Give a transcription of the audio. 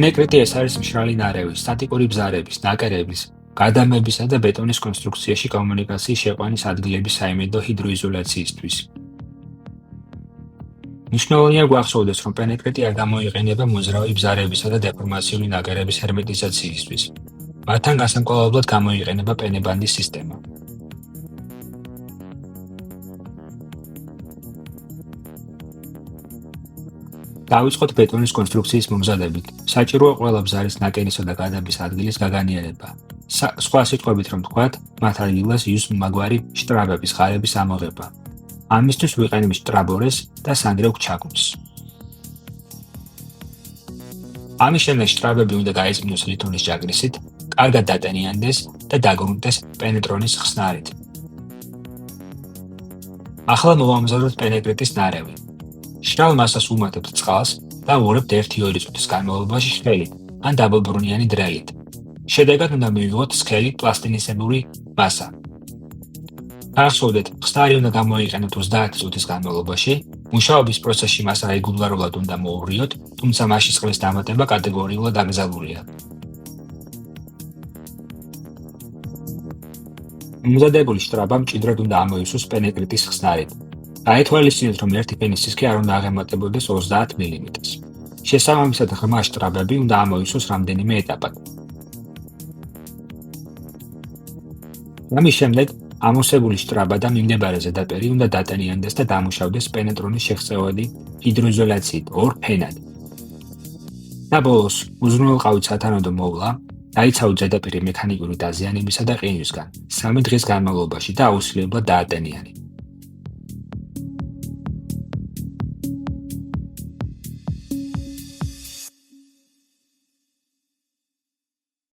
პენეკრიტი ეს არის მშრალი ნარევი, სტატიკური ბზარების, ნაკერების, გადამებისა და ბეტონის კონსტრუქციაში კომუნიკაციის შეყვანის ადგილების საიმედო ჰიდროიზოლაციისთვის. მნიშვნელოვანია გვახსოვდეს, რომ პენეკრიტი არ გამოიყენება მოძრავი ბზარებისა და დეფორმაციული ნაკერების ჰერმეტიზაციისთვის. მათთან გასამკვლელებლად გამოიყენება პენებანდის სისტემა. დავიწყოთ ბეტონის კონსტრუქციის მომზადებით. საჭიროა ყველა ბზარის ნაკერისა და გადაბის ადგილის გაგანიერება. სხვა სიტყვებით რომ ვთქვათ, მათ ადგილას იზს მაგვარი შტრაბების ღარების ამოღება. ამისთვის ვიყენებ შტრაბორეს და სანგრევ ჩაკუნს. ამის შემდეგ შტრაბები უნდა გაიწმინოს ლითონის ჯაგრისით, კარგად დატენიანდეს და დაგრუნტეს პენეტრონის ხსნარით. ახლა მოვამზადოთ პენეკრიტის ნარევი. შრალ მასას ვუმატებთ წყალს და ვუღებთ 1-2 წუთის განმავლობაში ხელით ან დაბალბრუნიანი დრელით. შედეგად უნდა მივიღოთ სქელი პლასტინისებური მასა. გახსოვდეთ, ხსნარი უნდა გამოიყენოთ 30 წუთის განმავლობაში. მუშაობის პროცესში მასა რეგულარულად უნდა მოუღრიოთ, თუმცა მასში წყლის დამატება კატეგორიულად აკრძალულია. მომზადებული შტრაბა მჭიდროდ უნდა ამოისვოს პენეკრიტის ხსნარით. გაითვალისწინეთ, რომ ერთი ფენის სისქე არ უნდა აღემატებოდეს 30 მმ-ს. შესაბამისად, ღრმა შტრაბები უნდა ამოისვოს რამდენიმე ეტაპად. ამის შემდეგ ამოვსებული შტრაბა და მიმდებარე ზედაპირი უნდა დატენიანდეს და დამუშავდეს პენეტრონის შეღწევადი ჰიდროიზოლაციით 2 ფენად. და ბოლოს, უზრუნველყავით სათანადო მოვლა, დაიცავთ ზედაპირი მექანიკური დაზიანებისა და ყინვისგან 3 დღის განმავლობაში და აუცილებლად დაატენიანეთ.